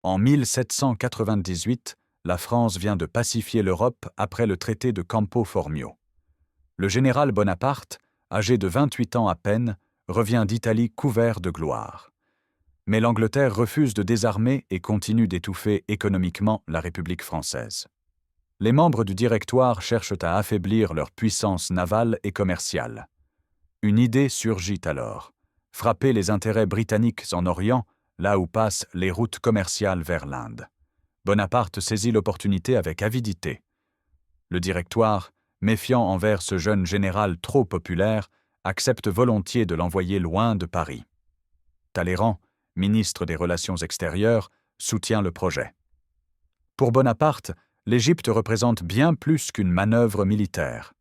En 1798, la France vient de pacifier l'Europe après le traité de Campo Formio. Le général Bonaparte, âgé de 28 ans à peine, revient d'Italie couvert de gloire. Mais l'Angleterre refuse de désarmer et continue d'étouffer économiquement la République française. Les membres du Directoire cherchent à affaiblir leur puissance navale et commerciale. Une idée surgit alors: frapper les intérêts britanniques en Orient, là où passent les routes commerciales vers l'Inde. Bonaparte saisit l'opportunité avec avidité. Le Directoire, méfiant envers ce jeune général trop populaire, accepte volontiers de l'envoyer loin de Paris. Talleyrand, ministre des Relations extérieures, soutient le projet. Pour Bonaparte, l'Égypte représente bien plus qu'une manœuvre militaire.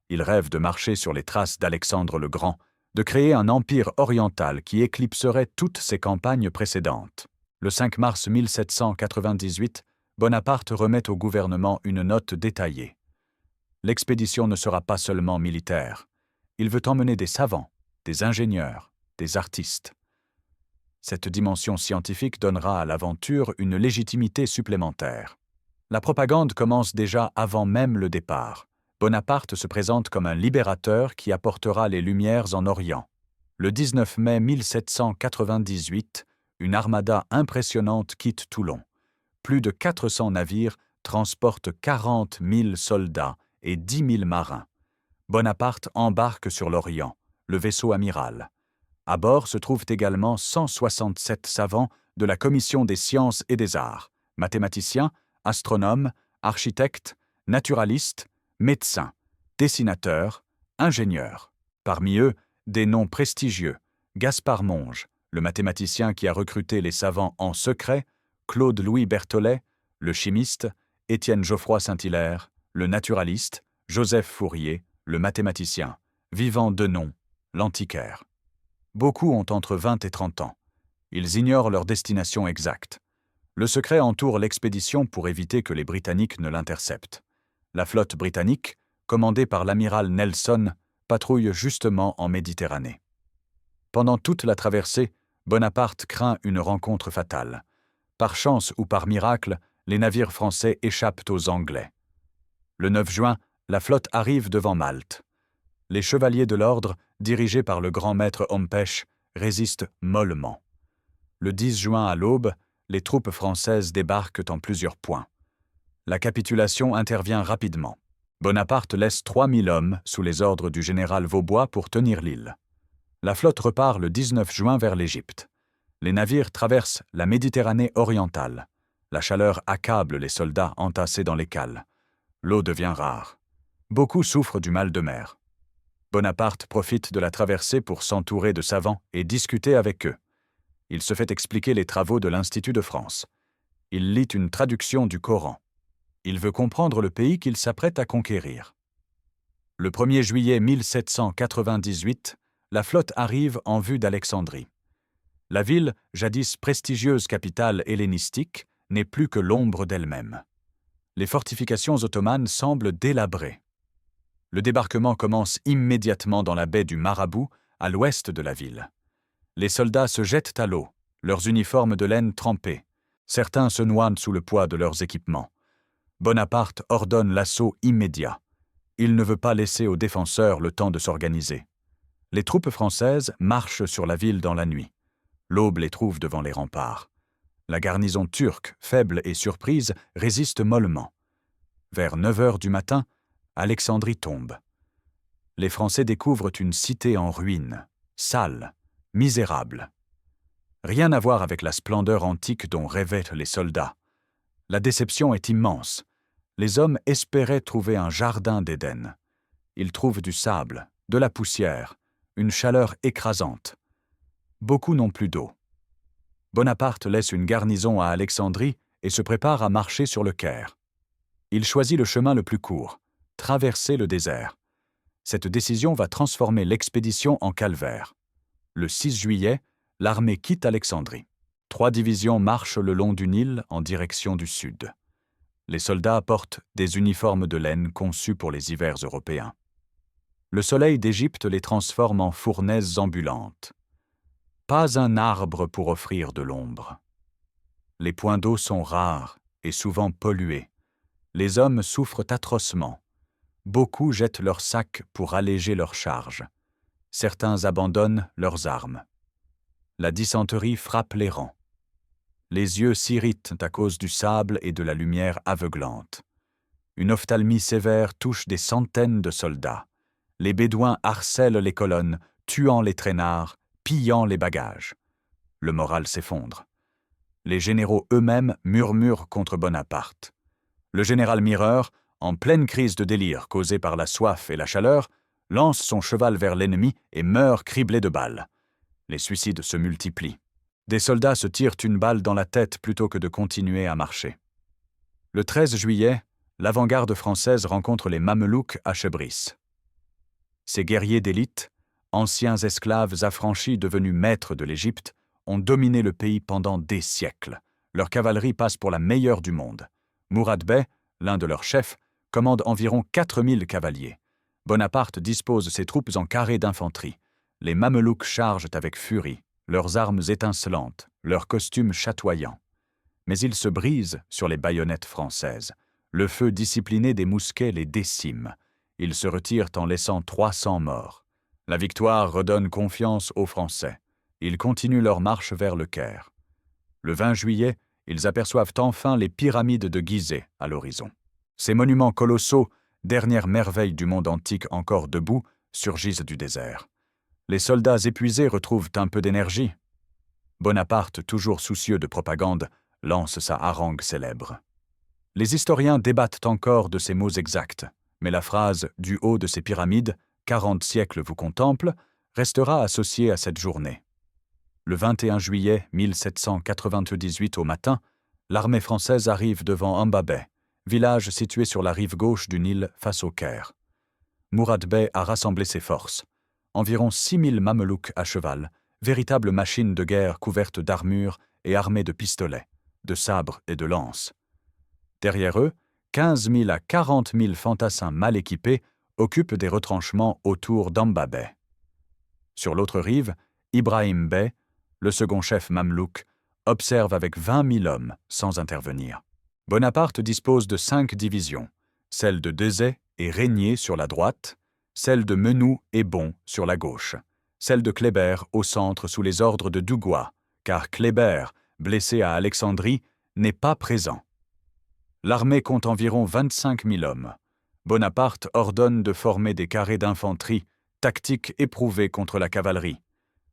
Il rêve de marcher sur les traces d'Alexandre le Grand, de créer un empire oriental qui éclipserait toutes ses campagnes précédentes. Le 5 mars 1798, Bonaparte remet au gouvernement une note détaillée. L'expédition ne sera pas seulement militaire. Il veut emmener des savants, des ingénieurs, des artistes. Cette dimension scientifique donnera à l'aventure une légitimité supplémentaire. La propagande commence déjà avant même le départ. Bonaparte se présente comme un libérateur qui apportera les Lumières en Orient. Le 19 mai 1798, une armada impressionnante quitte Toulon. Plus de 400 navires transportent 40 000 soldats et 10 000 marins. Bonaparte embarque sur l'Orient, le vaisseau amiral. À bord se trouvent également 167 savants de la Commission des sciences et des arts, mathématiciens, astronomes, architectes, naturalistes, médecins, dessinateurs, ingénieurs. Parmi eux, des noms prestigieux: Gaspard Monge, le mathématicien qui a recruté les savants en secret, Claude-Louis Berthollet, le chimiste, Étienne Geoffroy Saint-Hilaire, le naturaliste, Joseph Fourier, le mathématicien, Vivant Denon, l'antiquaire. Beaucoup ont entre 20 et 30 ans. Ils ignorent leur destination exacte. Le secret entoure l'expédition pour éviter que les Britanniques ne l'interceptent. La flotte britannique, commandée par l'amiral Nelson, patrouille justement en Méditerranée. Pendant toute la traversée, Bonaparte craint une rencontre fatale. Par chance ou par miracle, les navires français échappent aux Anglais. Le 9 juin, la flotte arrive devant Malte. Les chevaliers de l'ordre, dirigés par le grand maître Hompèche, résistent mollement. Le 10 juin à l'aube, les troupes françaises débarquent en plusieurs points. La capitulation intervient rapidement. Bonaparte laisse 3000 hommes sous les ordres du général Vaubois pour tenir l'île. La flotte repart le 19 juin vers l'Égypte. Les navires traversent la Méditerranée orientale. La chaleur accable les soldats entassés dans les cales. L'eau devient rare. Beaucoup souffrent du mal de mer. Bonaparte profite de la traversée pour s'entourer de savants et discuter avec eux. Il se fait expliquer les travaux de l'Institut de France. Il lit une traduction du Coran. Il veut comprendre le pays qu'il s'apprête à conquérir. Le 1er juillet 1798, la flotte arrive en vue d'Alexandrie. La ville, jadis prestigieuse capitale hellénistique, n'est plus que l'ombre d'elle-même. Les fortifications ottomanes semblent délabrées. Le débarquement commence immédiatement dans la baie du Marabout, à l'ouest de la ville. Les soldats se jettent à l'eau, leurs uniformes de laine trempés. Certains se noient sous le poids de leurs équipements. Bonaparte ordonne l'assaut immédiat. Il ne veut pas laisser aux défenseurs le temps de s'organiser. Les troupes françaises marchent sur la ville dans la nuit. L'aube les trouve devant les remparts. La garnison turque, faible et surprise, résiste mollement. Vers 9 heures du matin, Alexandrie tombe. Les Français découvrent une cité en ruine, sale, misérable. Rien à voir avec la splendeur antique dont rêvaient les soldats. La déception est immense. Les hommes espéraient trouver un jardin d'Éden. Ils trouvent du sable, de la poussière, une chaleur écrasante. Beaucoup n'ont plus d'eau. Bonaparte laisse une garnison à Alexandrie et se prépare à marcher sur le Caire. Il choisit le chemin le plus court, traverser le désert. Cette décision va transformer l'expédition en calvaire. Le 6 juillet, l'armée quitte Alexandrie. 3 divisions marchent le long du Nil en direction du sud. Les soldats portent des uniformes de laine conçus pour les hivers européens. Le soleil d'Égypte les transforme en fournaises ambulantes. Pas un arbre pour offrir de l'ombre. Les points d'eau sont rares et souvent pollués. Les hommes souffrent atrocement. Beaucoup jettent leurs sacs pour alléger leurs charges. Certains abandonnent leurs armes. La dysenterie frappe les rangs. Les yeux s'irritent à cause du sable et de la lumière aveuglante. Une ophtalmie sévère touche des centaines de soldats. Les Bédouins harcèlent les colonnes, tuant les traînards, pillant les bagages. Le moral s'effondre. Les généraux eux-mêmes murmurent contre Bonaparte. Le général Mireur, en pleine crise de délire causée par la soif et la chaleur, lance son cheval vers l'ennemi et meurt criblé de balles. Les suicides se multiplient. Des soldats se tirent une balle dans la tête plutôt que de continuer à marcher. Le 13 juillet, l'avant-garde française rencontre les Mamelouks à Chebris. Ces guerriers d'élite, anciens esclaves affranchis devenus maîtres de l'Égypte, ont dominé le pays pendant des siècles. Leur cavalerie passe pour la meilleure du monde. Mourad Bey, l'un de leurs chefs, commande environ 4000 cavaliers. Bonaparte dispose ses troupes en carrés d'infanterie. Les Mamelouks chargent avec furie, leurs armes étincelantes, leurs costumes chatoyants. Mais ils se brisent sur les baïonnettes françaises. Le feu discipliné des mousquets les décime. Ils se retirent en laissant 300 morts. La victoire redonne confiance aux Français. Ils continuent leur marche vers le Caire. Le 20 juillet, ils aperçoivent enfin les pyramides de Gizeh à l'horizon. Ces monuments colossaux, dernière merveille du monde antique encore debout, surgissent du désert. Les soldats épuisés retrouvent un peu d'énergie. Bonaparte, toujours soucieux de propagande, lance sa harangue célèbre. Les historiens débattent encore de ces mots exacts, mais la phrase « du haut de ces pyramides, 40 siècles vous contemplent » restera associée à cette journée. Le 21 juillet 1798 au matin, l'armée française arrive devant Amba Bey, village situé sur la rive gauche du Nil face au Caire. Mourad Bey a rassemblé ses forces. Environ 6000 Mamelouks à cheval, véritables machines de guerre couvertes d'armures et armées de pistolets, de sabres et de lances. Derrière eux, 15 000 à 40 000 fantassins mal équipés occupent des retranchements autour d'Amba Bey. Sur l'autre rive, Ibrahim Bey, le second chef mamelouk, observe avec 20 000 hommes sans intervenir. Bonaparte dispose de 5 divisions, celles de Dezay et Régnier sur la droite, celles de Menou et Bon sur la gauche, celle de Kléber au centre sous les ordres de Dugois, car Kléber, blessé à Alexandrie, n'est pas présent. L'armée compte environ 25 000 hommes. Bonaparte ordonne de former des carrés d'infanterie, tactique éprouvée contre la cavalerie.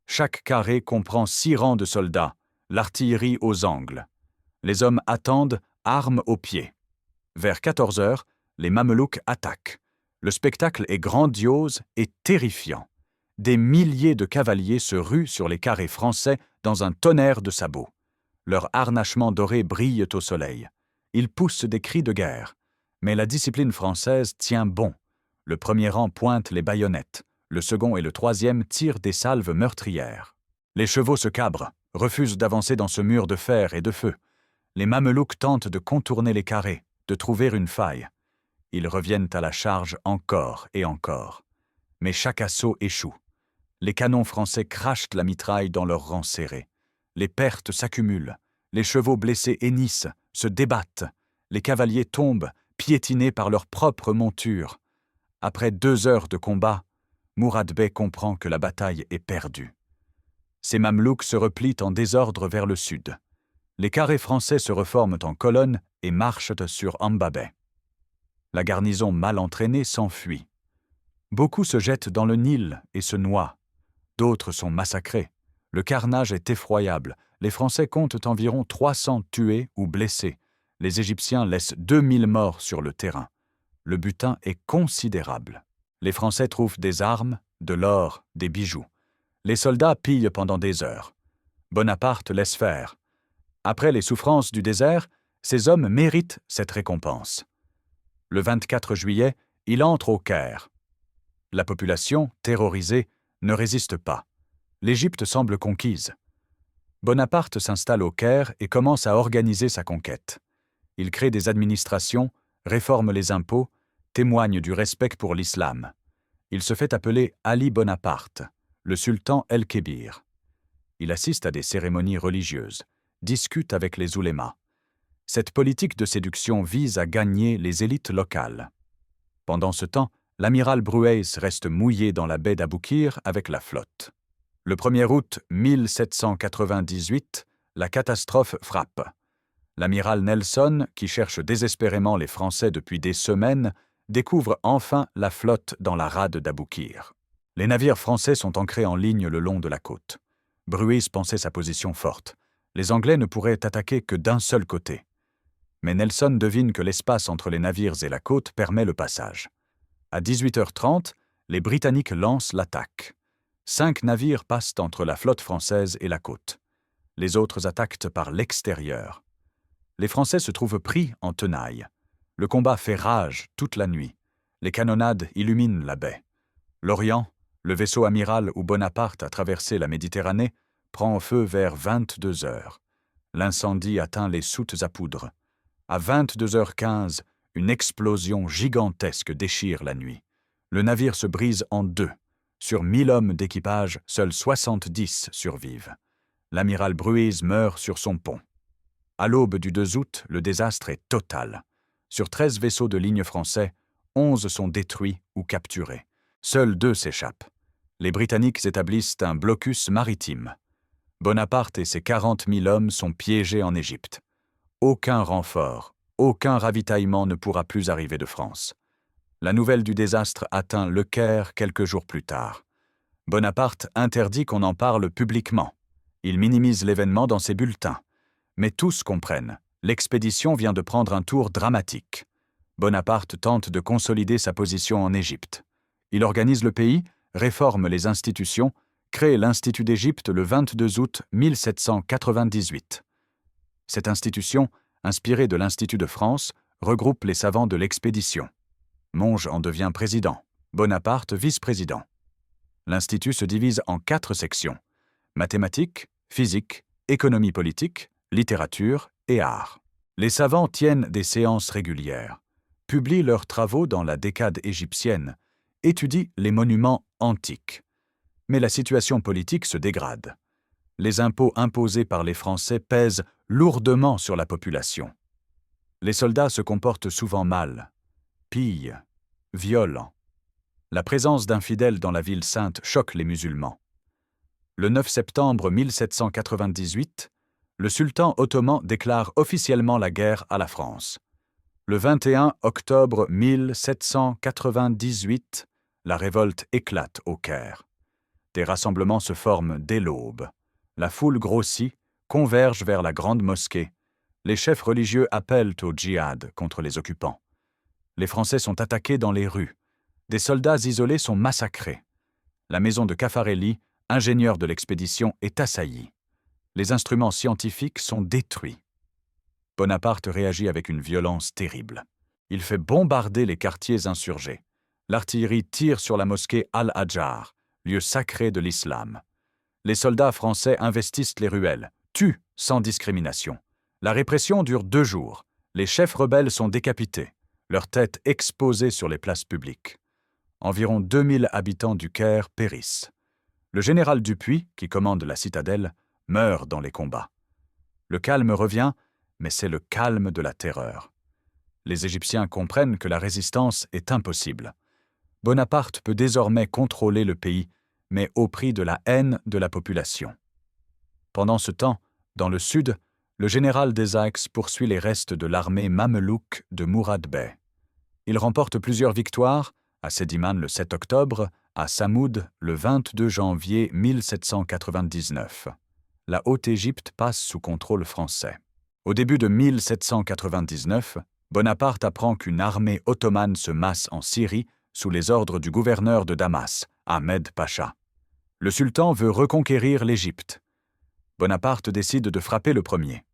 Chaque carré comprend 6 rangs de soldats, l'artillerie aux angles. Les hommes attendent, armes aux pieds. Vers 14 heures, les Mamelouks attaquent. Le spectacle est grandiose et terrifiant. Des milliers de cavaliers se ruent sur les carrés français dans un tonnerre de sabots. Leurs harnachements dorés brillent au soleil. Ils poussent des cris de guerre. Mais la discipline française tient bon. Le premier rang pointe les baïonnettes. Le second et le troisième tirent des salves meurtrières. Les chevaux se cabrent, refusent d'avancer dans ce mur de fer et de feu. Les Mamelouks tentent de contourner les carrés, de trouver une faille. Ils reviennent à la charge encore et encore. Mais chaque assaut échoue. Les canons français crachent la mitraille dans leurs rangs serrés. Les pertes s'accumulent. Les chevaux blessés hennissent, se débattent. Les cavaliers tombent, piétinés par leur propre monture. Après 2 heures de combat, Mourad Bey comprend que la bataille est perdue. Ses Mamelouks se replient en désordre vers le sud. Les carrés français se reforment en colonne et marchent sur Amba Bey. La garnison mal entraînée s'enfuit. Beaucoup se jettent dans le Nil et se noient. D'autres sont massacrés. Le carnage est effroyable. Les Français comptent environ 300 tués ou blessés. Les Égyptiens laissent 2000 morts sur le terrain. Le butin est considérable. Les Français trouvent des armes, de l'or, des bijoux. Les soldats pillent pendant des heures. Bonaparte laisse faire. Après les souffrances du désert, ces hommes méritent cette récompense. Le 24 juillet, il entre au Caire. La population, terrorisée, ne résiste pas. L'Égypte semble conquise. Bonaparte s'installe au Caire et commence à organiser sa conquête. Il crée des administrations, réforme les impôts, témoigne du respect pour l'islam. Il se fait appeler Ali Bonaparte, le sultan El-Kébir. Il assiste à des cérémonies religieuses. discute avec les oulémas. Cette politique de séduction vise à gagner les élites locales. Pendant ce temps, l'amiral Brueys reste mouillé dans la baie d'Aboukir avec la flotte. Le 1er août 1798, la catastrophe frappe. L'amiral Nelson, qui cherche désespérément les Français depuis des semaines, découvre enfin la flotte dans la rade d'Aboukir. Les navires français sont ancrés en ligne le long de la côte. Brueys pensait sa position forte. Les Anglais ne pourraient attaquer que d'un seul côté. Mais Nelson devine que l'espace entre les navires et la côte permet le passage. À 18h30, les Britanniques lancent l'attaque. 5 navires passent entre la flotte française et la côte. Les autres attaquent par l'extérieur. Les Français se trouvent pris en tenaille. Le combat fait rage toute la nuit. Les canonnades illuminent la baie. L'Orient, le vaisseau amiral où Bonaparte a traversé la Méditerranée, prend feu vers 22 heures. L'incendie atteint les soutes à poudre. À 22h15, une explosion gigantesque déchire la nuit. Le navire se brise en 2. Sur 1000 hommes d'équipage, seuls 70 survivent. L'amiral Brueys meurt sur son pont. À l'aube du 2 août, le désastre est total. Sur 13 vaisseaux de ligne français, 11 sont détruits ou capturés. Seuls 2 s'échappent. Les Britanniques établissent un blocus maritime. Bonaparte et ses 40 000 hommes sont piégés en Égypte. Aucun renfort, aucun ravitaillement ne pourra plus arriver de France. La nouvelle du désastre atteint Le Caire quelques jours plus tard. Bonaparte interdit qu'on en parle publiquement. Il minimise l'événement dans ses bulletins. Mais tous comprennent, l'expédition vient de prendre un tour dramatique. Bonaparte tente de consolider sa position en Égypte. Il organise le pays, réforme les institutions, crée l'Institut d'Égypte le 22 août 1798. Cette institution, inspirée de l'Institut de France, regroupe les savants de l'expédition. Monge en devient président, Bonaparte vice-président. L'Institut se divise en 4 sections: mathématiques, physique, économie politique, littérature et art. Les savants tiennent des séances régulières, publient leurs travaux dans la Décade égyptienne, étudient les monuments antiques. Mais la situation politique se dégrade. Les impôts imposés par les Français pèsent lourdement sur la population. Les soldats se comportent souvent mal, pillent, violent. La présence d'infidèles dans la ville sainte choque les musulmans. Le 9 septembre 1798, le sultan ottoman déclare officiellement la guerre à la France. Le 21 octobre 1798, la révolte éclate au Caire. Des rassemblements se forment dès l'aube. La foule grossit, converge vers la grande mosquée. Les chefs religieux appellent au djihad contre les occupants. Les Français sont attaqués dans les rues. Des soldats isolés sont massacrés. La maison de Caffarelli, ingénieur de l'expédition, est assaillie. Les instruments scientifiques sont détruits. Bonaparte réagit avec une violence terrible. Il fait bombarder les quartiers insurgés. L'artillerie tire sur la mosquée Al-Hadjar, lieu sacré de l'islam. Les soldats français investissent les ruelles, tuent sans discrimination. La répression dure 2 jours. Les chefs rebelles sont décapités, leurs têtes exposées sur les places publiques. Environ 2000 habitants du Caire périssent. Le général Dupuy, qui commande la citadelle, meurt dans les combats. Le calme revient, mais c'est le calme de la terreur. Les Égyptiens comprennent que la résistance est impossible. Bonaparte peut désormais contrôler le pays, mais au prix de la haine de la population. Pendant ce temps, dans le sud, le général Desacques poursuit les restes de l'armée mamelouk de Mourad Bey. Il remporte plusieurs victoires, à Sediman le 7 octobre, à Samoud le 22 janvier 1799. La Haute-Égypte passe sous contrôle français. Au début de 1799, Bonaparte apprend qu'une armée ottomane se masse en Syrie sous les ordres du gouverneur de Damas, Ahmed Pacha. Le sultan veut reconquérir l'Égypte. Bonaparte décide de frapper le premier.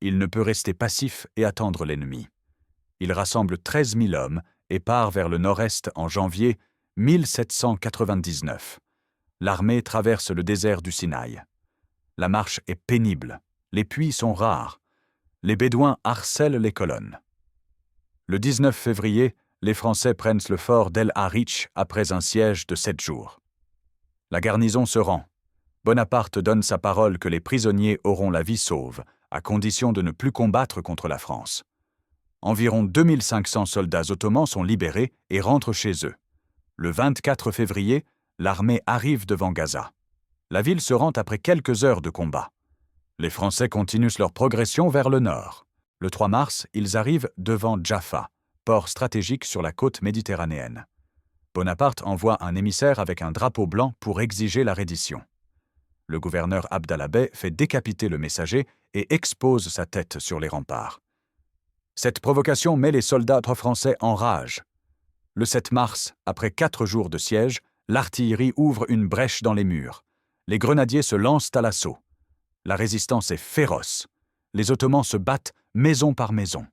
Il ne peut rester passif et attendre l'ennemi. Il rassemble 13 000 hommes et part vers le nord-est en janvier 1799. L'armée traverse le désert du Sinaï. La marche est pénible, les puits sont rares. Les Bédouins harcèlent les colonnes. Le 19 février, les Français prennent le fort d'El Harich après un siège de 7 jours. La garnison se rend. Bonaparte donne sa parole que les prisonniers auront la vie sauve, à condition de ne plus combattre contre la France. Environ 2500 soldats ottomans sont libérés et rentrent chez eux. Le 24 février, l'armée arrive devant Gaza. La ville se rend après quelques heures de combat. Les Français continuent leur progression vers le nord. Le 3 mars, ils arrivent devant Jaffa, port stratégique sur la côte méditerranéenne. Bonaparte envoie un émissaire avec un drapeau blanc pour exiger la reddition. Le gouverneur Abdallah Bey fait décapiter le messager et expose sa tête sur les remparts. Cette provocation met les soldats français en rage. Le 7 mars, après 4 jours de siège, l'artillerie ouvre une brèche dans les murs. Les grenadiers se lancent à l'assaut. La résistance est féroce. Les Ottomans se battent maison par maison.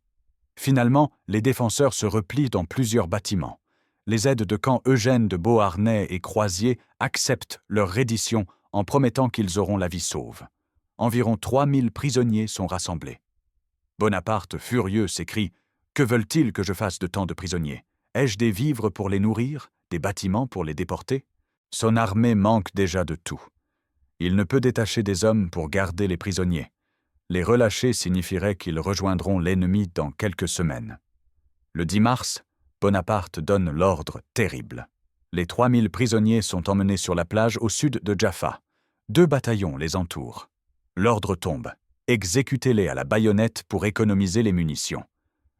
Finalement, les défenseurs se replient dans plusieurs bâtiments. Les aides de camp Eugène de Beauharnais et Croisier acceptent leur reddition en promettant qu'ils auront la vie sauve. Environ 3000 prisonniers sont rassemblés. Bonaparte, furieux, s'écrie « Que veulent-ils que je fasse de tant de prisonniers? Ai-je des vivres pour les nourrir, des bâtiments pour les déporter ?» Son armée manque déjà de tout. Il ne peut détacher des hommes pour garder les prisonniers. Les relâcher signifierait qu'ils rejoindront l'ennemi dans quelques semaines. Le 10 mars, Bonaparte donne l'ordre terrible. Les 3000 prisonniers sont emmenés sur la plage au sud de Jaffa. 2 bataillons les entourent. L'ordre tombe. Exécutez-les à la baïonnette pour économiser les munitions.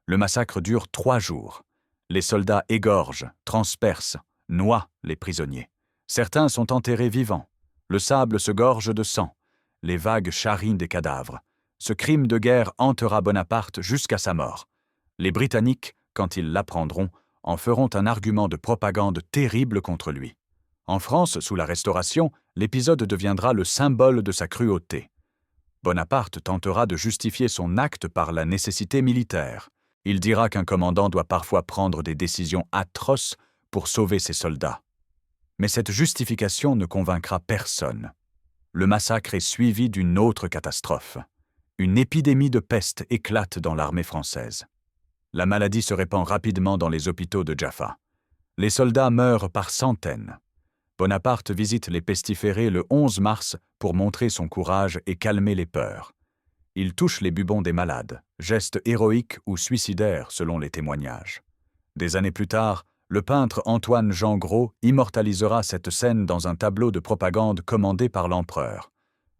Le massacre dure 3 jours. Les soldats égorgent, transpercent, noient les prisonniers. Certains sont enterrés vivants. Le sable se gorge de sang. Les vagues charrient des cadavres. Ce crime de guerre hantera Bonaparte jusqu'à sa mort. Les Britanniques, quand ils l'apprendront, en feront un argument de propagande terrible contre lui. En France, sous la Restauration, l'épisode deviendra le symbole de sa cruauté. Bonaparte tentera de justifier son acte par la nécessité militaire. Il dira qu'un commandant doit parfois prendre des décisions atroces pour sauver ses soldats. Mais cette justification ne convaincra personne. Le massacre est suivi d'une autre catastrophe. Une épidémie de peste éclate dans l'armée française. La maladie se répand rapidement dans les hôpitaux de Jaffa. Les soldats meurent par centaines. Bonaparte visite les pestiférés le 11 mars pour montrer son courage et calmer les peurs. Il touche les bubons des malades, geste héroïque ou suicidaire selon les témoignages. Des années plus tard, le peintre Antoine-Jean Gros immortalisera cette scène dans un tableau de propagande commandé par l'empereur.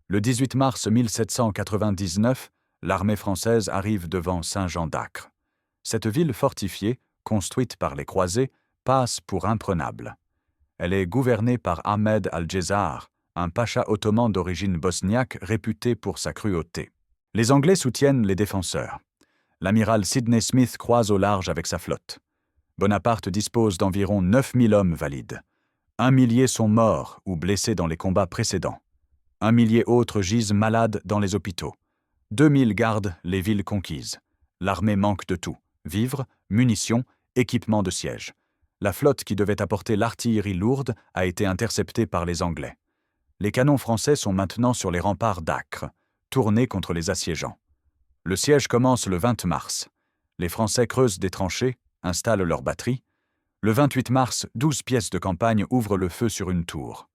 Le 18 mars 1799, l'armée française arrive devant Saint-Jean-d'Acre. Cette ville fortifiée, construite par les croisés, passe pour imprenable. Elle est gouvernée par Ahmed al-Djezar, un pacha ottoman d'origine bosniaque réputé pour sa cruauté. Les Anglais soutiennent les défenseurs. L'amiral Sidney Smith croise au large avec sa flotte. Bonaparte dispose d'environ 9000 hommes valides. 1 millier sont morts ou blessés dans les combats précédents. 1 millier autres gisent malades dans les hôpitaux. 2000 gardent les villes conquises. L'armée manque de tout: vivres, munitions, équipements de siège. La flotte qui devait apporter l'artillerie lourde a été interceptée par les Anglais. Les canons français sont maintenant sur les remparts d'Acre, tournés contre les assiégeants. Le siège commence le 20 mars. Les Français creusent des tranchées, installent leurs batteries. Le 28 mars, 12 pièces de campagne ouvrent le feu sur une tour.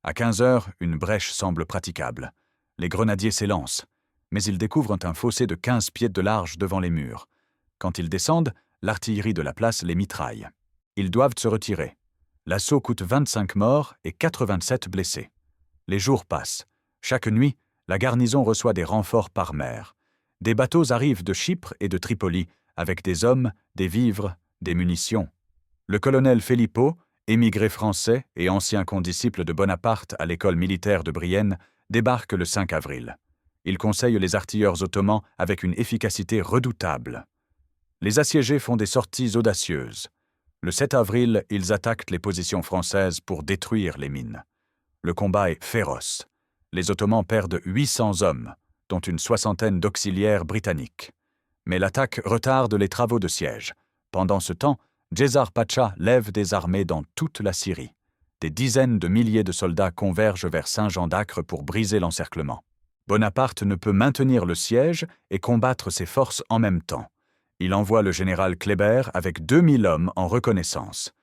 À 15 heures, une brèche semble praticable. Les grenadiers s'élancent, mais ils découvrent un fossé de 15 pieds de large devant les murs. Quand ils descendent, l'artillerie de la place les mitraille. Ils doivent se retirer. L'assaut coûte 25 morts et 87 blessés. Les jours passent. Chaque nuit, la garnison reçoit des renforts par mer. Des bateaux arrivent de Chypre et de Tripoli, avec des hommes, des vivres, des munitions. Le colonel Filippo, émigré français et ancien condisciple de Bonaparte à l'école militaire de Brienne, débarque le 5 avril. Il conseille les artilleurs ottomans avec une efficacité redoutable. Les assiégés font des sorties audacieuses. Le 7 avril, ils attaquent les positions françaises pour détruire les mines. Le combat est féroce. Les Ottomans perdent 800 hommes, dont une soixantaine d'auxiliaires britanniques. Mais l'attaque retarde les travaux de siège. Pendant ce temps, Djezar Pacha lève des armées dans toute la Syrie. Des dizaines de milliers de soldats convergent vers Saint-Jean-d'Acre pour briser l'encerclement. Bonaparte ne peut maintenir le siège et combattre ses forces en même temps. Il envoie le général Kléber avec 2000 hommes en reconnaissance.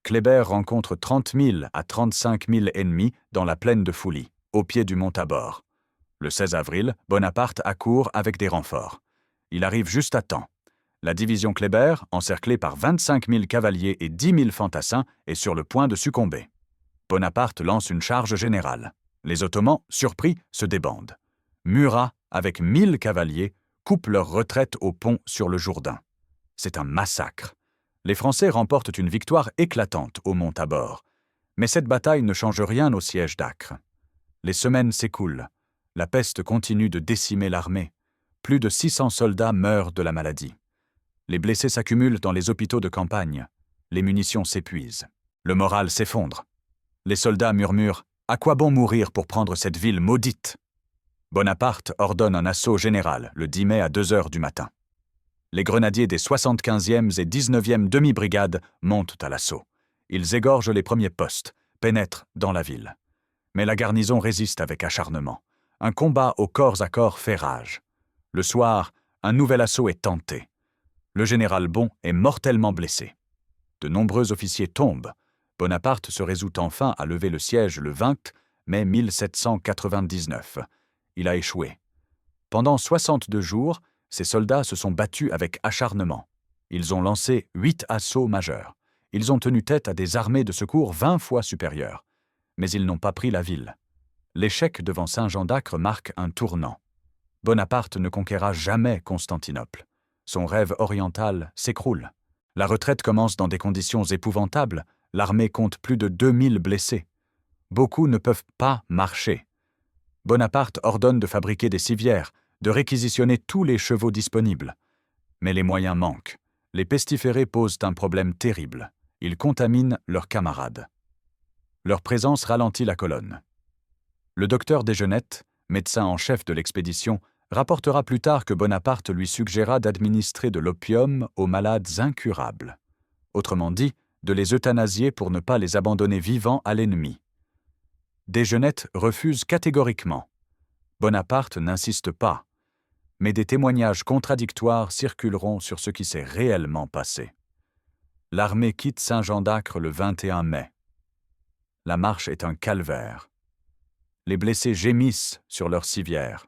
Kléber rencontre 30 000 à 35 000 ennemis dans la plaine de Foulie. au pied du mont Tabor. Le 16 avril, Bonaparte accourt avec des renforts. Il arrive juste à temps. La division Kléber, encerclée par 25 000 cavaliers et 10 000 fantassins, est sur le point de succomber. Bonaparte lance une charge générale. Les Ottomans, surpris, se débandent. Murat, avec 1000 cavaliers, coupe leur retraite au pont sur le Jourdain. C'est un massacre. Les Français remportent une victoire éclatante au mont Tabor. Mais cette bataille ne change rien au siège d'Acre. Les semaines s'écoulent. La peste continue de décimer l'armée. Plus de 600 soldats meurent de la maladie. Les blessés s'accumulent dans les hôpitaux de campagne. Les munitions s'épuisent. Le moral s'effondre. Les soldats murmurent « À quoi bon mourir pour prendre cette ville maudite ?» Bonaparte ordonne un assaut général le 10 mai à 2 heures du matin. Les grenadiers des 75e et 19e demi-brigades montent à l'assaut. Ils égorgent les premiers postes, pénètrent dans la ville. Mais la garnison résiste avec acharnement. Un combat au corps à corps fait rage. Le soir, un nouvel assaut est tenté. Le général Bon est mortellement blessé. De nombreux officiers tombent. Bonaparte se résout enfin à lever le siège le 20 mai 1799. Il a échoué. Pendant 62 jours, ses soldats se sont battus avec acharnement. Ils ont lancé 8 assauts majeurs. Ils ont tenu tête à des armées de secours 20 fois supérieures. Mais ils n'ont pas pris la ville. L'échec devant Saint-Jean d'Acre marque un tournant. Bonaparte ne conquérera jamais Constantinople. Son rêve oriental s'écroule. La retraite commence dans des conditions épouvantables. L'armée compte plus de 2000 blessés. Beaucoup ne peuvent pas marcher. Bonaparte ordonne de fabriquer des civières, de réquisitionner tous les chevaux disponibles. Mais les moyens manquent. Les pestiférés posent un problème terrible. Ils contaminent leurs camarades. Leur présence ralentit la colonne. Le docteur Desgenette, médecin en chef de l'expédition, rapportera plus tard que Bonaparte lui suggéra d'administrer de l'opium aux malades incurables. Autrement dit, de les euthanasier pour ne pas les abandonner vivants à l'ennemi. Desgenette refuse catégoriquement. Bonaparte n'insiste pas. Mais des témoignages contradictoires circuleront sur ce qui s'est réellement passé. L'armée quitte Saint-Jean d'Acre le 21 mai. La marche est un calvaire. Les blessés gémissent sur leurs civières.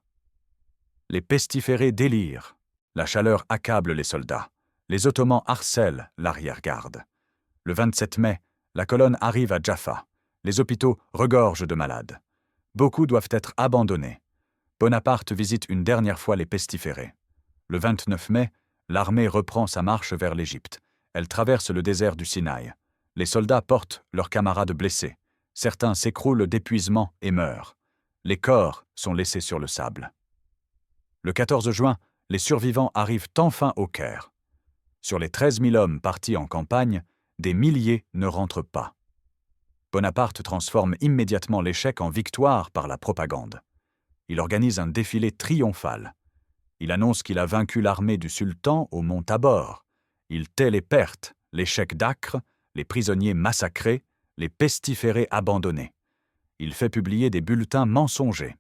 Les pestiférés délirent. La chaleur accable les soldats. Les Ottomans harcèlent l'arrière-garde. Le 27 mai, la colonne arrive à Jaffa. Les hôpitaux regorgent de malades. Beaucoup doivent être abandonnés. Bonaparte visite une dernière fois les pestiférés. Le 29 mai, l'armée reprend sa marche vers l'Égypte. Elle traverse le désert du Sinaï. Les soldats portent leurs camarades blessés. Certains s'écroulent d'épuisement et meurent. Les corps sont laissés sur le sable. Le 14 juin, les survivants arrivent enfin au Caire. Sur les 13 000 hommes partis en campagne, des milliers ne rentrent pas. Bonaparte transforme immédiatement l'échec en victoire par la propagande. Il organise un défilé triomphal. Il annonce qu'il a vaincu l'armée du sultan au mont Tabor. Il tait les pertes, l'échec d'Acre, les prisonniers massacrés, les pestiférés abandonnés. Il fait publier des bulletins mensongers.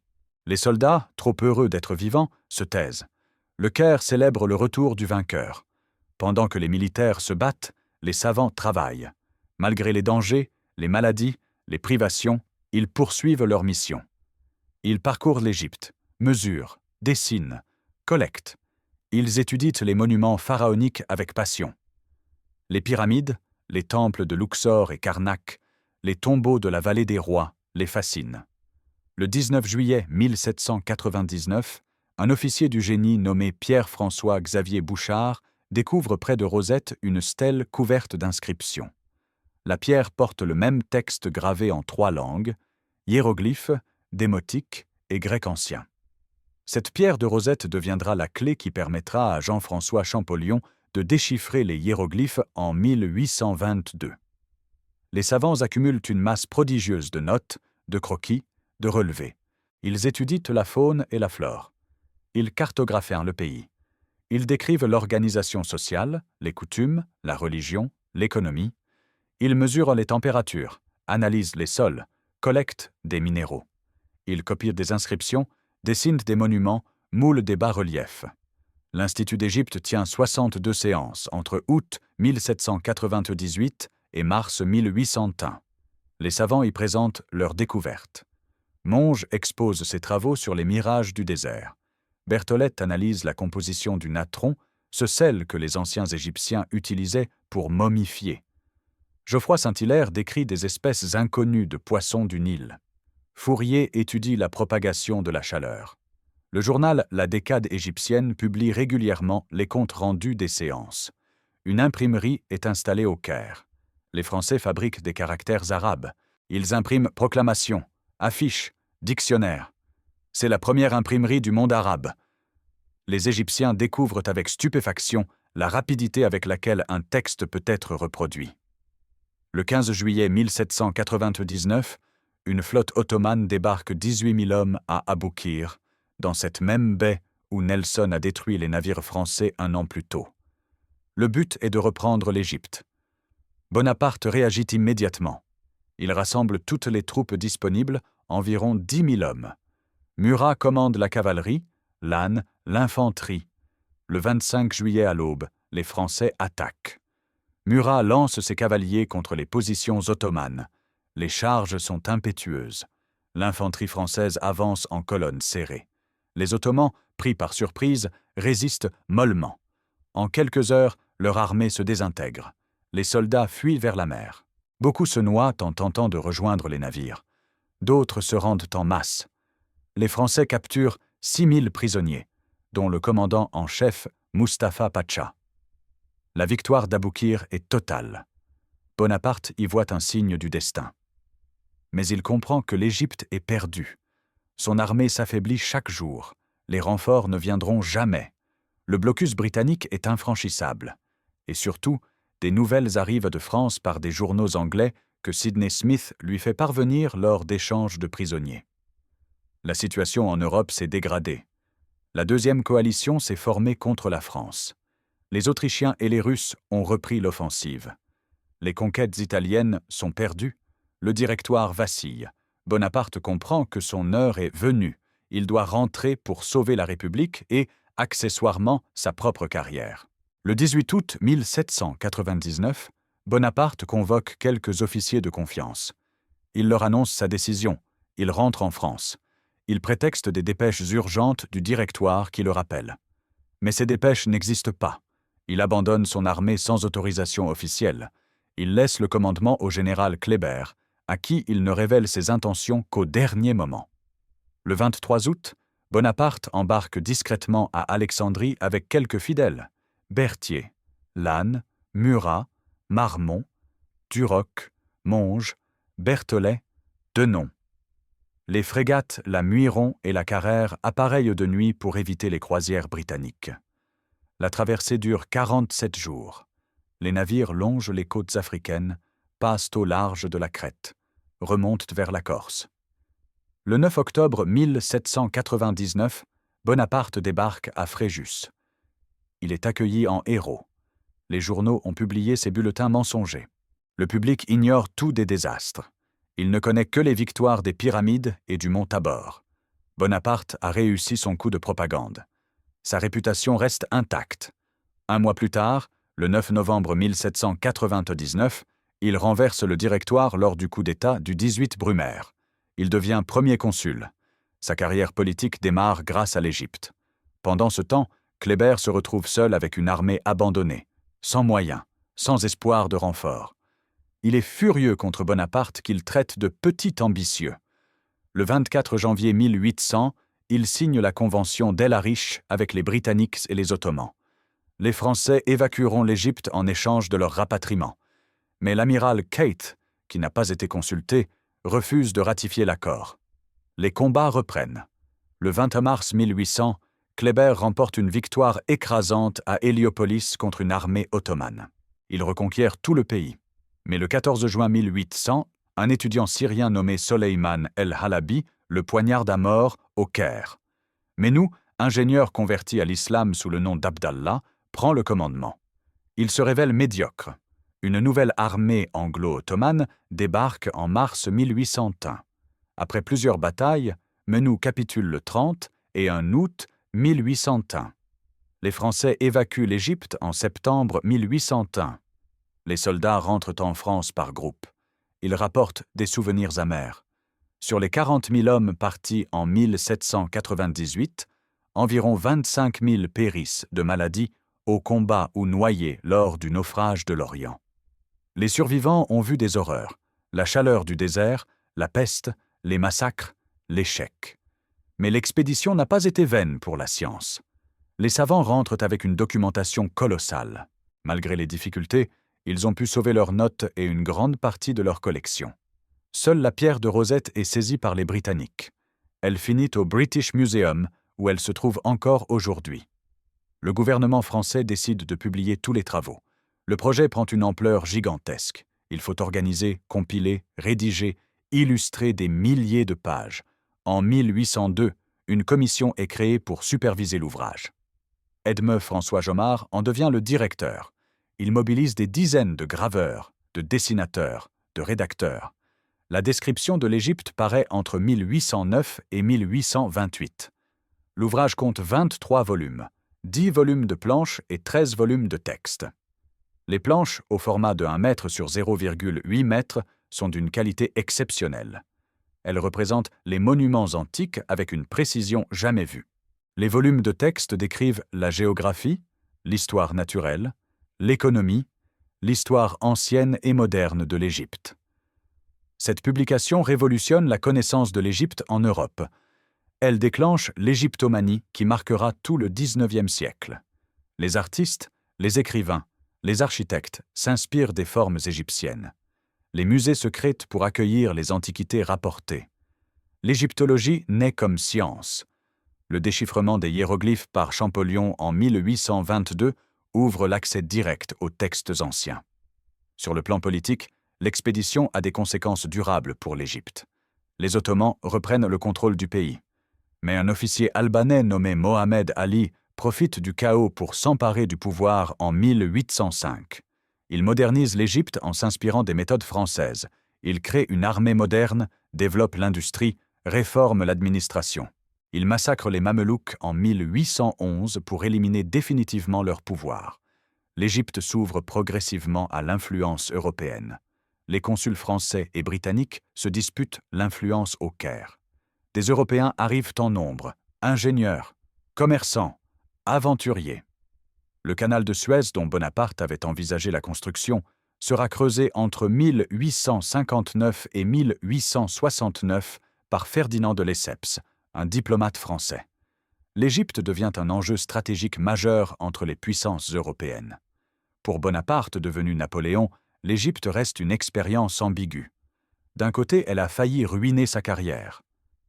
Les soldats, trop heureux d'être vivants, se taisent. Le Caire célèbre le retour du vainqueur. Pendant que les militaires se battent, les savants travaillent. Malgré les dangers, les maladies, les privations, ils poursuivent leur mission. Ils parcourent l'Égypte, mesurent, dessinent, collectent. Ils étudient les monuments pharaoniques avec passion. Les pyramides, les temples de Luxor et Karnak, les tombeaux de la vallée des rois les fascinent. Le 19 juillet 1799, un officier du génie nommé Pierre-François Xavier Bouchard découvre près de Rosette une stèle couverte d'inscriptions. La pierre porte le même texte gravé en 3 langues, hiéroglyphes, démotique et grec ancien. Cette pierre de Rosette deviendra la clé qui permettra à Jean-François Champollion de déchiffrer les hiéroglyphes en 1822. Les savants accumulent une masse prodigieuse de notes, de croquis, de relevés. Ils étudient la faune et la flore. Ils cartographient le pays. Ils décrivent l'organisation sociale, les coutumes, la religion, l'économie. Ils mesurent les températures, analysent les sols, collectent des minéraux. Ils copient des inscriptions, dessinent des monuments, moulent des bas-reliefs. L'Institut d'Égypte tient 62 séances entre août 1798 et mars 1801. Les savants y présentent leurs découvertes. Monge expose ses travaux sur les mirages du désert. Berthollet analyse la composition du natron, ce sel que les anciens Égyptiens utilisaient pour momifier. Geoffroy Saint-Hilaire décrit des espèces inconnues de poissons du Nil. Fourier étudie la propagation de la chaleur. Le journal La Décade égyptienne publie régulièrement les comptes rendus des séances. Une imprimerie est installée au Caire. Les Français fabriquent des caractères arabes. Ils impriment proclamations, affiches, dictionnaires. C'est la première imprimerie du monde arabe. Les Égyptiens découvrent avec stupéfaction la rapidité avec laquelle un texte peut être reproduit. Le 15 juillet 1799, une flotte ottomane débarque 18 000 hommes à Aboukir, dans cette même baie où Nelson a détruit les navires français un an plus tôt. Le but est de reprendre l'Égypte. Bonaparte réagit immédiatement. Il rassemble toutes les troupes disponibles, environ 10 000 hommes. Murat commande la cavalerie, Lannes, l'infanterie. Le 25 juillet à l'aube, les Français attaquent. Murat lance ses cavaliers contre les positions ottomanes. Les charges sont impétueuses. L'infanterie française avance en colonne serrée. Les Ottomans, pris par surprise, résistent mollement. En quelques heures, leur armée se désintègre. Les soldats fuient vers la mer. Beaucoup se noient en tentant de rejoindre les navires. D'autres se rendent en masse. Les Français capturent 6 000 prisonniers, dont le commandant en chef Mustapha Pacha. La victoire d'Aboukir est totale. Bonaparte y voit un signe du destin. Mais il comprend que l'Égypte est perdue. Son armée s'affaiblit chaque jour. Les renforts ne viendront jamais. Le blocus britannique est infranchissable. Et surtout, des nouvelles arrivent de France par des journaux anglais que Sidney Smith lui fait parvenir lors d'échanges de prisonniers. La situation en Europe s'est dégradée. La deuxième coalition s'est formée contre la France. Les Autrichiens et les Russes ont repris l'offensive. Les conquêtes italiennes sont perdues. Le Directoire vacille. Bonaparte comprend que son heure est venue. Il doit rentrer pour sauver la République et, accessoirement, sa propre carrière. Le 18 août 1799, Bonaparte convoque quelques officiers de confiance. Il leur annonce sa décision. Il rentre en France. Il prétexte des dépêches urgentes du Directoire qui le rappellent. Mais ces dépêches n'existent pas. Il abandonne son armée sans autorisation officielle. Il laisse le commandement au général Kléber, à qui il ne révèle ses intentions qu'au dernier moment. Le 23 août, Bonaparte embarque discrètement à Alexandrie avec quelques fidèles, Berthier, Lannes, Murat, Marmont, Duroc, Monge, Berthollet, Denon. Les frégates la Muiron et la Carrère appareillent de nuit pour éviter les croisières britanniques. La traversée dure 47 jours. Les navires longent les côtes africaines, passent au large de la Crète, remontent vers la Corse. Le 9 octobre 1799, Bonaparte débarque à Fréjus. Il est accueilli en héros. Les journaux ont publié ses bulletins mensongers. Le public ignore tout des désastres. Il ne connaît que les victoires des Pyramides et du mont Tabor. Bonaparte a réussi son coup de propagande. Sa réputation reste intacte. Un mois plus tard, le 9 novembre 1799, il renverse le Directoire lors du coup d'État du 18 Brumaire. Il devient premier consul. Sa carrière politique démarre grâce à l'Égypte. Pendant ce temps, Kléber se retrouve seul avec une armée abandonnée, sans moyens, sans espoir de renfort. Il est furieux contre Bonaparte qu'il traite de petit ambitieux. Le 24 janvier 1800, il signe la convention d'El Arish avec les Britanniques et les Ottomans. Les Français évacueront l'Égypte en échange de leur rapatriement. Mais l'amiral Keith, qui n'a pas été consulté, refuse de ratifier l'accord. Les combats reprennent. Le 20 mars 1800, Kléber remporte une victoire écrasante à Héliopolis contre une armée ottomane. Il reconquiert tout le pays. Mais le 14 juin 1800, un étudiant syrien nommé Soleiman el-Halabi le poignarde à mort au Caire. Menou, ingénieur converti à l'islam sous le nom d'Abdallah, prend le commandement. Il se révèle médiocre. Une nouvelle armée anglo-ottomane débarque en mars 1801. Après plusieurs batailles, Menou capitule le 30 et en août 1801. Les Français évacuent l'Égypte en septembre 1801. Les soldats rentrent en France par groupes. Ils rapportent des souvenirs amers. Sur les 40 000 hommes partis en 1798, environ 25 000 périssent de maladies, au combat ou noyés lors du naufrage de l'Orient. Les survivants ont vu des horreurs, la chaleur du désert, la peste, les massacres, l'échec. Mais l'expédition n'a pas été vaine pour la science. Les savants rentrent avec une documentation colossale. Malgré les difficultés, ils ont pu sauver leurs notes et une grande partie de leur collection. Seule la pierre de Rosette est saisie par les Britanniques. Elle finit au British Museum, où elle se trouve encore aujourd'hui. Le gouvernement français décide de publier tous les travaux. Le projet prend une ampleur gigantesque. Il faut organiser, compiler, rédiger, illustrer des milliers de pages. En 1802, une commission est créée pour superviser l'ouvrage. Edme François Jomard en devient le directeur. Il mobilise des dizaines de graveurs, de dessinateurs, de rédacteurs. La description de l'Égypte paraît entre 1809 et 1828. L'ouvrage compte 23 volumes, 10 volumes de planches et 13 volumes de texte. Les planches, au format de 1 mètre sur 0,8 mètres, sont d'une qualité exceptionnelle. Elles représentent les monuments antiques avec une précision jamais vue. Les volumes de texte décrivent la géographie, l'histoire naturelle, l'économie, l'histoire ancienne et moderne de l'Égypte. Cette publication révolutionne la connaissance de l'Égypte en Europe. Elle déclenche l'égyptomanie qui marquera tout le XIXe siècle. Les artistes, les écrivains, les architectes s'inspirent des formes égyptiennes. Les musées se créent pour accueillir les antiquités rapportées. L'égyptologie naît comme science. Le déchiffrement des hiéroglyphes par Champollion en 1822 ouvre l'accès direct aux textes anciens. Sur le plan politique, l'expédition a des conséquences durables pour l'Égypte. Les Ottomans reprennent le contrôle du pays. Mais un officier albanais nommé Mohamed Ali profite du chaos pour s'emparer du pouvoir en 1805. Il modernise l'Égypte en s'inspirant des méthodes françaises. Il crée une armée moderne, développe l'industrie, réforme l'administration. Il massacre les Mamelouks en 1811 pour éliminer définitivement leur pouvoir. L'Égypte s'ouvre progressivement à l'influence européenne. Les consuls français et britanniques se disputent l'influence au Caire. Des Européens arrivent en nombre, ingénieurs, commerçants, aventuriers. Le canal de Suez, dont Bonaparte avait envisagé la construction, sera creusé entre 1859 et 1869 par Ferdinand de Lesseps, un diplomate français. L'Égypte devient un enjeu stratégique majeur entre les puissances européennes. Pour Bonaparte, devenu Napoléon, l'Égypte reste une expérience ambiguë. D'un côté, elle a failli ruiner sa carrière.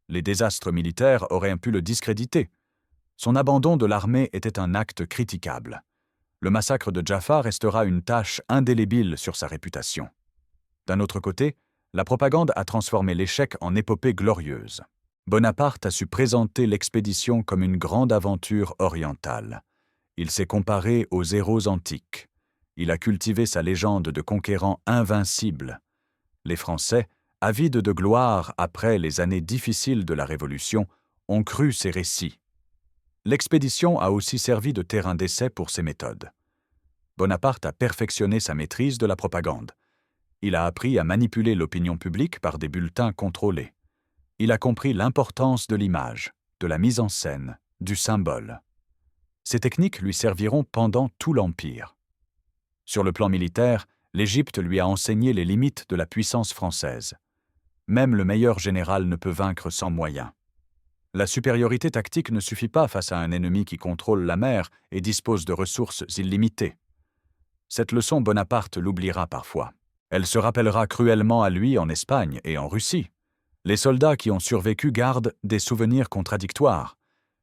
Les désastres militaires auraient pu le discréditer. Son abandon de l'armée était un acte critiquable. Le massacre de Jaffa restera une tache indélébile sur sa réputation. D'un autre côté, la propagande a transformé l'échec en épopée glorieuse. Bonaparte a su présenter l'expédition comme une grande aventure orientale. Il s'est comparé aux héros antiques. Il a cultivé sa légende de conquérant invincible. Les Français, avides de gloire après les années difficiles de la Révolution, ont cru ces récits. L'expédition a aussi servi de terrain d'essai pour ses méthodes. Bonaparte a perfectionné sa maîtrise de la propagande. Il a appris à manipuler l'opinion publique par des bulletins contrôlés. Il a compris l'importance de l'image, de la mise en scène, du symbole. Ces techniques lui serviront pendant tout l'Empire. Sur le plan militaire, l'Égypte lui a enseigné les limites de la puissance française. Même le meilleur général ne peut vaincre sans moyens. La supériorité tactique ne suffit pas face à un ennemi qui contrôle la mer et dispose de ressources illimitées. Cette leçon, Bonaparte l'oubliera parfois. Elle se rappellera cruellement à lui en Espagne et en Russie. Les soldats qui ont survécu gardent des souvenirs contradictoires.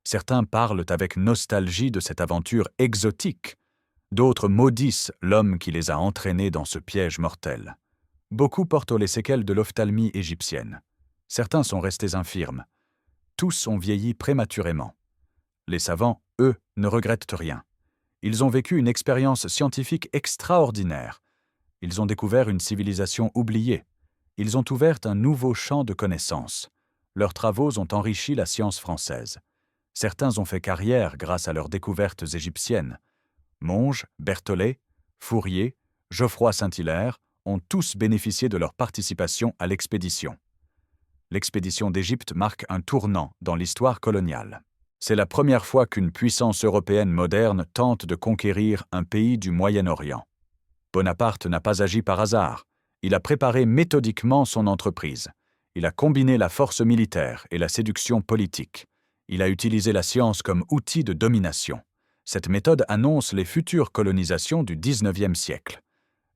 Certains parlent avec nostalgie de cette aventure exotique. D'autres maudissent l'homme qui les a entraînés dans ce piège mortel. Beaucoup portent les séquelles de l'ophtalmie égyptienne. Certains sont restés infirmes. Tous ont vieilli prématurément. Les savants, eux, ne regrettent rien. Ils ont vécu une expérience scientifique extraordinaire. Ils ont découvert une civilisation oubliée. Ils ont ouvert un nouveau champ de connaissances. Leurs travaux ont enrichi la science française. Certains ont fait carrière grâce à leurs découvertes égyptiennes. Monge, Berthollet, Fourier, Geoffroy Saint-Hilaire ont tous bénéficié de leur participation à l'expédition. l'expédition d'Égypte marque un tournant dans l'histoire coloniale. C'est la première fois qu'une puissance européenne moderne tente de conquérir un pays du Moyen-Orient. Bonaparte n'a pas agi par hasard. Il a préparé méthodiquement son entreprise. Il a combiné la force militaire et la séduction politique. Il a utilisé la science comme outil de domination. Cette méthode annonce les futures colonisations du XIXe siècle.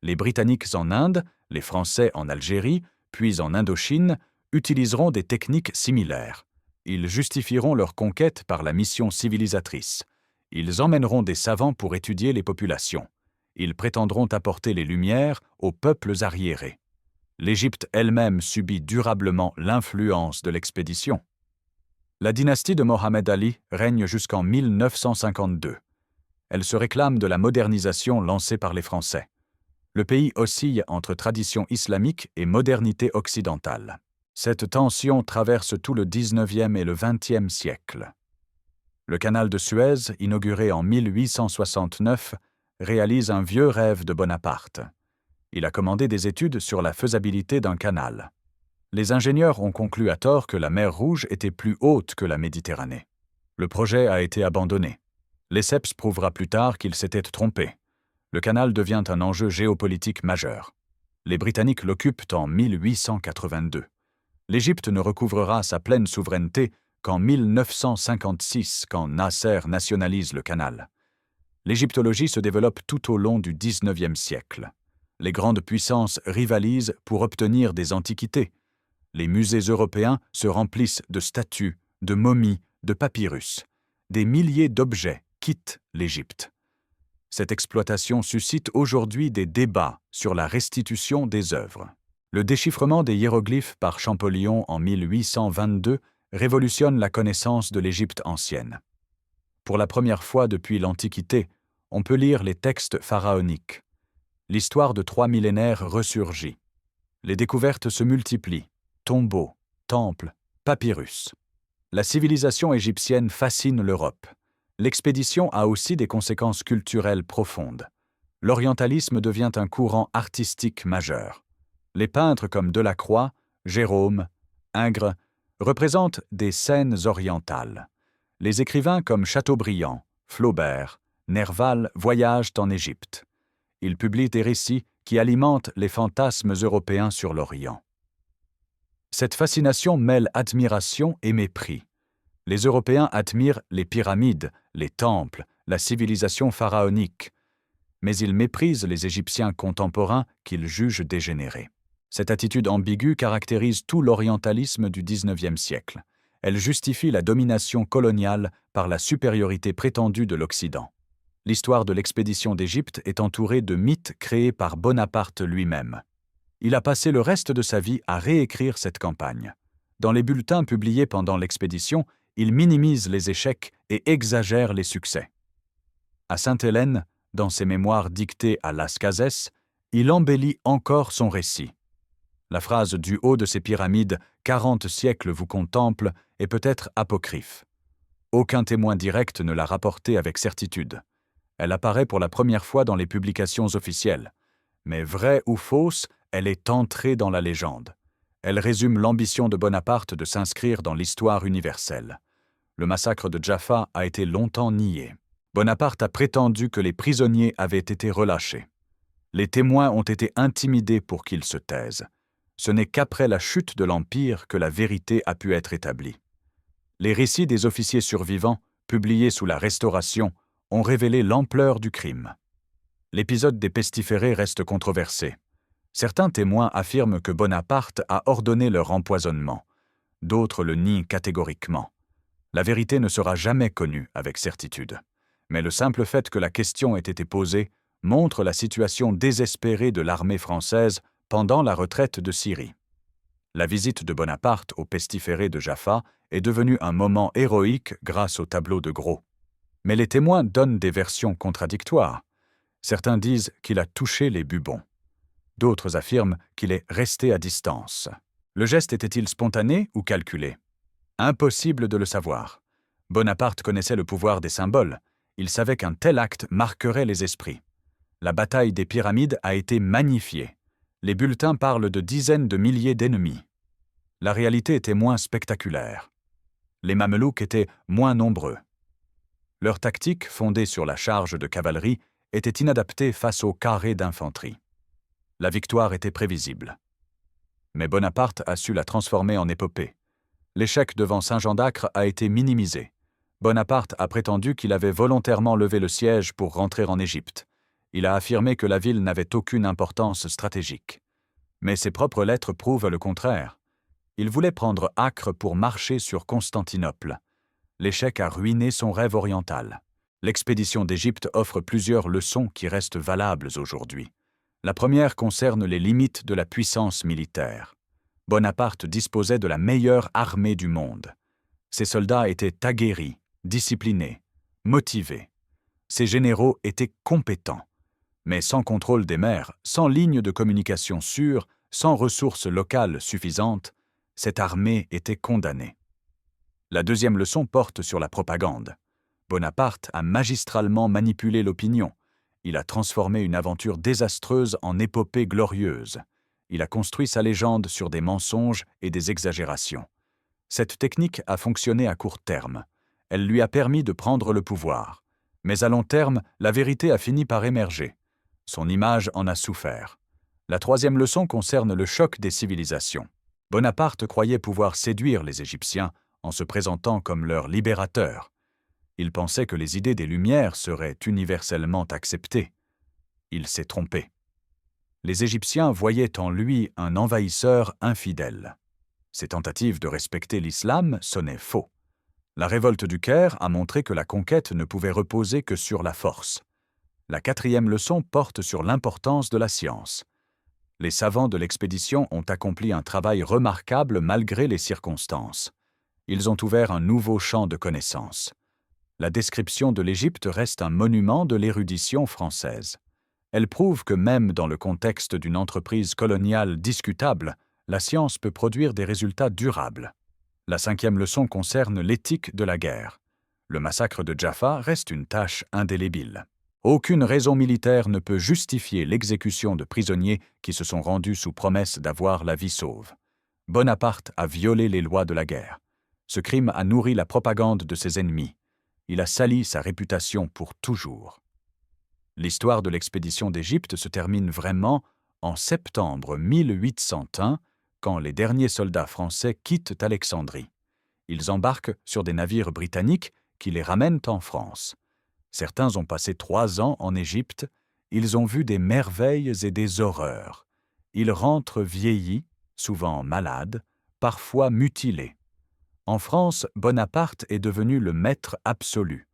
Les Britanniques en Inde, les Français en Algérie, puis en Indochine, utiliseront des techniques similaires. Ils justifieront leur conquête par la mission civilisatrice. Ils emmèneront des savants pour étudier les populations. Ils prétendront apporter les Lumières aux peuples arriérés. L'Égypte elle-même subit durablement l'influence de l'expédition. La dynastie de Mohammed Ali règne jusqu'en 1952. Elle se réclame de la modernisation lancée par les Français. Le pays oscille entre tradition islamique et modernité occidentale. Cette tension traverse tout le XIXe et le XXe siècle. Le canal de Suez, inauguré en 1869, réalise un vieux rêve de Bonaparte. Il a commandé des études sur la faisabilité d'un canal. Les ingénieurs ont conclu à tort que la mer Rouge était plus haute que la Méditerranée. Le projet a été abandonné. Lesseps prouvera plus tard qu'il s'était trompé. Le canal devient un enjeu géopolitique majeur. Les Britanniques l'occupent en 1882. L'Égypte ne recouvrera sa pleine souveraineté qu'en 1956, quand Nasser nationalise le canal. L'égyptologie se développe tout au long du XIXe siècle. Les grandes puissances rivalisent pour obtenir des antiquités. Les musées européens se remplissent de statues, de momies, de papyrus. Des milliers d'objets quittent l'Égypte. Cette exploitation suscite aujourd'hui des débats sur la restitution des œuvres. Le déchiffrement des hiéroglyphes par Champollion en 1822 révolutionne la connaissance de l'Égypte ancienne. Pour la première fois depuis l'Antiquité, on peut lire les textes pharaoniques. L'histoire de 3 millénaires ressurgit. Les découvertes se multiplient. Tombeaux, temples, papyrus. La civilisation égyptienne fascine l'Europe. L'expédition a aussi des conséquences culturelles profondes. L'orientalisme devient un courant artistique majeur. Les peintres comme Delacroix, Gérôme, Ingres représentent des scènes orientales. Les écrivains comme Chateaubriand, Flaubert, Nerval voyagent en Égypte. Ils publient des récits qui alimentent les fantasmes européens sur l'Orient. Cette fascination mêle admiration et mépris. Les Européens admirent les pyramides, les temples, la civilisation pharaonique, mais ils méprisent les Égyptiens contemporains qu'ils jugent dégénérés. Cette attitude ambiguë caractérise tout l'orientalisme du XIXe siècle. Elle justifie la domination coloniale par la supériorité prétendue de l'Occident. L'histoire de l'expédition d'Égypte est entourée de mythes créés par Bonaparte lui-même. Il a passé le reste de sa vie à réécrire cette campagne. Dans les bulletins publiés pendant l'expédition, il minimise les échecs et exagère les succès. À Sainte-Hélène, dans ses mémoires dictés à Las Cases, il embellit encore son récit. La phrase du haut de ces pyramides « 40 siècles vous contemplent » est peut-être apocryphe. Aucun témoin direct ne l'a rapportée avec certitude. Elle apparaît pour la première fois dans les publications officielles. Mais vraie ou fausse, elle est entrée dans la légende. Elle résume l'ambition de Bonaparte de s'inscrire dans l'histoire universelle. Le massacre de Jaffa a été longtemps nié. Bonaparte a prétendu que les prisonniers avaient été relâchés. Les témoins ont été intimidés pour qu'ils se taisent. Ce n'est qu'après la chute de l'Empire que la vérité a pu être établie. Les récits des officiers survivants, publiés sous la Restauration, ont révélé l'ampleur du crime. L'épisode des pestiférés reste controversé. Certains témoins affirment que Bonaparte a ordonné leur empoisonnement. D'autres le nient catégoriquement. La vérité ne sera jamais connue avec certitude. Mais le simple fait que la question ait été posée montre la situation désespérée de l'armée française pendant la retraite de Syrie. La visite de Bonaparte au pestiféré de Jaffa est devenue un moment héroïque grâce au tableau de Gros. Mais les témoins donnent des versions contradictoires. Certains disent qu'il a touché les bubons. D'autres affirment qu'il est resté à distance. Le geste était-il spontané ou calculé? Impossible de le savoir. Bonaparte connaissait le pouvoir des symboles. Il savait qu'un tel acte marquerait les esprits. La bataille des pyramides a été magnifiée. Les bulletins parlent de dizaines de milliers d'ennemis. La réalité était moins spectaculaire. Les Mamelouks étaient moins nombreux. Leur tactique, fondée sur la charge de cavalerie, était inadaptée face aux carrés d'infanterie. La victoire était prévisible. Mais Bonaparte a su la transformer en épopée. L'échec devant Saint-Jean d'Acre a été minimisé. Bonaparte a prétendu qu'il avait volontairement levé le siège pour rentrer en Égypte. Il a affirmé que la ville n'avait aucune importance stratégique. Mais ses propres lettres prouvent le contraire. Il voulait prendre Acre pour marcher sur Constantinople. L'échec a ruiné son rêve oriental. L'expédition d'Égypte offre plusieurs leçons qui restent valables aujourd'hui. La première concerne les limites de la puissance militaire. Bonaparte disposait de la meilleure armée du monde. Ses soldats étaient aguerris, disciplinés, motivés. Ses généraux étaient compétents. Mais sans contrôle des mers, sans ligne de communication sûre, sans ressources locales suffisantes, cette armée était condamnée. La deuxième leçon porte sur la propagande. Bonaparte a magistralement manipulé l'opinion. Il a transformé une aventure désastreuse en épopée glorieuse. Il a construit sa légende sur des mensonges et des exagérations. Cette technique a fonctionné à court terme. Elle lui a permis de prendre le pouvoir. Mais à long terme, la vérité a fini par émerger. Son image en a souffert. La troisième leçon concerne le choc des civilisations. Bonaparte croyait pouvoir séduire les Égyptiens en se présentant comme leur libérateur. Il pensait que les idées des Lumières seraient universellement acceptées. Il s'est trompé. Les Égyptiens voyaient en lui un envahisseur infidèle. Ses tentatives de respecter l'islam sonnaient faux. La révolte du Caire a montré que la conquête ne pouvait reposer que sur la force. La quatrième leçon porte sur l'importance de la science. Les savants de l'expédition ont accompli un travail remarquable malgré les circonstances. Ils ont ouvert un nouveau champ de connaissances. La description de l'Égypte reste un monument de l'érudition française. Elle prouve que même dans le contexte d'une entreprise coloniale discutable, la science peut produire des résultats durables. La cinquième leçon concerne l'éthique de la guerre. Le massacre de Jaffa reste une tâche indélébile. Aucune raison militaire ne peut justifier l'exécution de prisonniers qui se sont rendus sous promesse d'avoir la vie sauve. Bonaparte a violé les lois de la guerre. Ce crime a nourri la propagande de ses ennemis. Il a sali sa réputation pour toujours. L'histoire de l'expédition d'Égypte se termine vraiment en septembre 1801, quand les derniers soldats français quittent Alexandrie. Ils embarquent sur des navires britanniques qui les ramènent en France. Certains ont passé 3 ans en Égypte, ils ont vu des merveilles et des horreurs. Ils rentrent vieillis, souvent malades, parfois mutilés. En France, Bonaparte est devenu le maître absolu.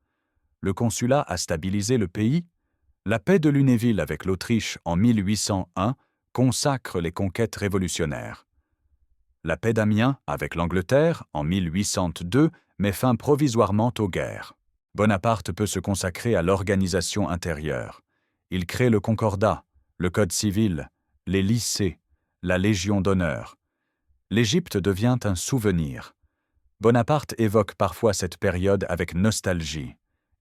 Le consulat a stabilisé le pays. La paix de Lunéville avec l'Autriche en 1801 consacre les conquêtes révolutionnaires. La paix d'Amiens avec l'Angleterre en 1802 met fin provisoirement aux guerres. Bonaparte peut se consacrer à l'organisation intérieure. Il crée le Concordat, le Code civil, les lycées, la Légion d'honneur. L'Égypte devient un souvenir. Bonaparte évoque parfois cette période avec nostalgie.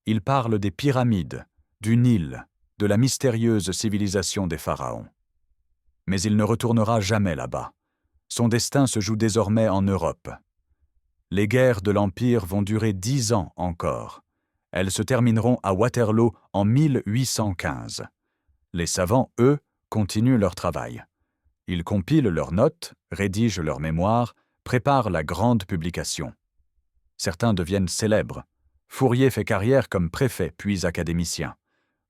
Il parle des pyramides, du Nil, de la mystérieuse civilisation des pharaons. Mais il ne retournera jamais là-bas. Son destin se joue désormais en Europe. Les guerres de l'Empire vont durer 10 ans encore. Elles se termineront à Waterloo en 1815. Les savants, eux, continuent leur travail. Ils compilent leurs notes, rédigent leurs mémoires, préparent la grande publication. Certains deviennent célèbres. Fourier fait carrière comme préfet puis académicien.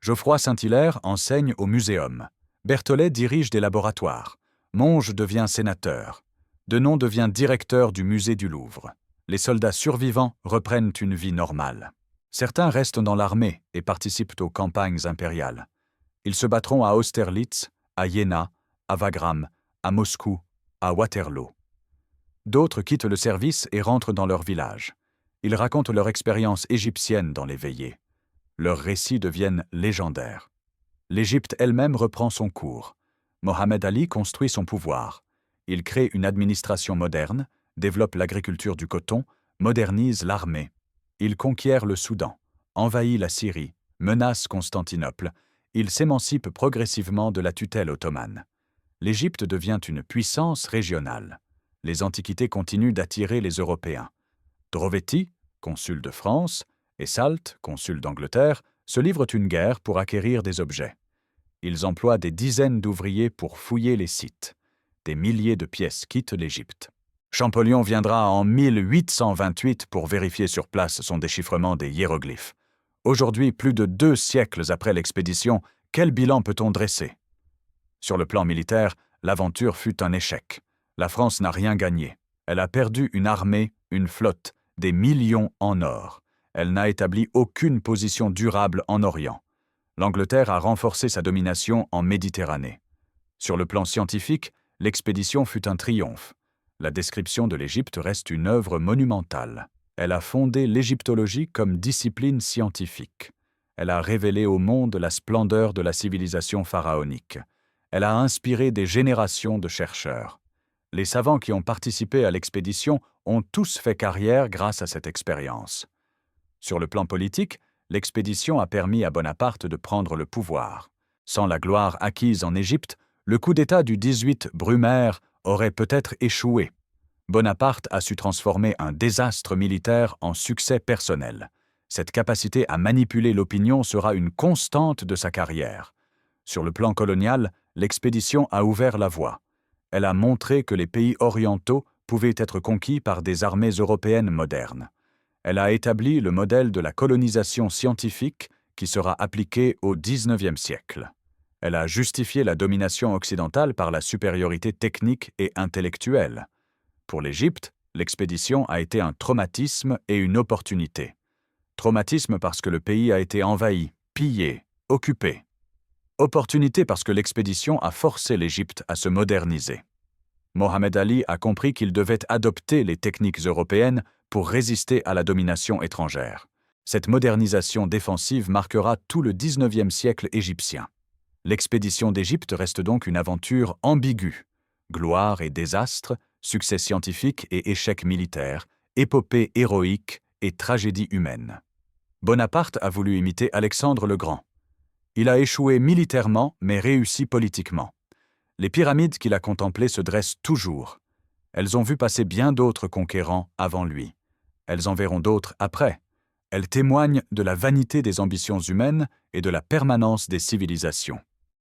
Geoffroy Saint-Hilaire enseigne au Muséum. Berthollet dirige des laboratoires. Monge devient sénateur. Denon devient directeur du musée du Louvre. Les soldats survivants reprennent une vie normale. Certains restent dans l'armée et participent aux campagnes impériales. Ils se battront à Austerlitz, à Iéna, à Wagram, à Moscou, à Waterloo. D'autres quittent le service et rentrent dans leur village. Ils racontent leur expérience égyptienne dans les veillées. Leurs récits deviennent légendaires. L'Égypte elle-même reprend son cours. Mohamed Ali construit son pouvoir. Il crée une administration moderne, développe l'agriculture du coton, modernise l'armée. Il conquiert le Soudan, envahit la Syrie, menace Constantinople. Il s'émancipe progressivement de la tutelle ottomane. L'Égypte devient une puissance régionale. les Antiquités continuent d'attirer les Européens. Drovetti, consul de France, et Salt, consul d'Angleterre, se livrent une guerre pour acquérir des objets. Ils emploient des dizaines d'ouvriers pour fouiller les sites. Des milliers de pièces quittent l'Égypte. Champollion viendra en 1828 pour vérifier sur place son déchiffrement des hiéroglyphes. Aujourd'hui, plus de 2 siècles après l'expédition, quel bilan peut-on dresser? Sur le plan militaire, l'aventure fut un échec. La France n'a rien gagné. Elle a perdu une armée, une flotte, des millions en or. Elle n'a établi aucune position durable en Orient. L'Angleterre a renforcé sa domination en Méditerranée. Sur le plan scientifique, l'expédition fut un triomphe. La description de l'Égypte reste une œuvre monumentale. Elle a fondé l'égyptologie comme discipline scientifique. Elle a révélé au monde la splendeur de la civilisation pharaonique. Elle a inspiré des générations de chercheurs. Les savants qui ont participé à l'expédition ont tous fait carrière grâce à cette expérience. Sur le plan politique, l'expédition a permis à Bonaparte de prendre le pouvoir. Sans la gloire acquise en Égypte, le coup d'État du 18 Brumaire aurait peut-être échoué. Bonaparte a su transformer un désastre militaire en succès personnel. Cette capacité à manipuler l'opinion sera une constante de sa carrière. Sur le plan colonial, l'expédition a ouvert la voie. Elle a montré que les pays orientaux pouvaient être conquis par des armées européennes modernes. Elle a établi le modèle de la colonisation scientifique qui sera appliqué au XIXe siècle. Elle a justifié la domination occidentale par la supériorité technique et intellectuelle. Pour l'Égypte, l'expédition a été un traumatisme et une opportunité. Traumatisme parce que le pays a été envahi, pillé, occupé. Opportunité parce que l'expédition a forcé l'Égypte à se moderniser. Mohamed Ali a compris qu'il devait adopter les techniques européennes pour résister à la domination étrangère. Cette modernisation défensive marquera tout le XIXe siècle égyptien. L'expédition d'Égypte reste donc une aventure ambiguë. Gloire et désastre, succès scientifique et échec militaire, épopée héroïque et tragédie humaine. Bonaparte a voulu imiter Alexandre le Grand. Il a échoué militairement, mais réussi politiquement. Les pyramides qu'il a contemplées se dressent toujours. Elles ont vu passer bien d'autres conquérants avant lui. Elles en verront d'autres après. Elles témoignent de la vanité des ambitions humaines et de la permanence des civilisations.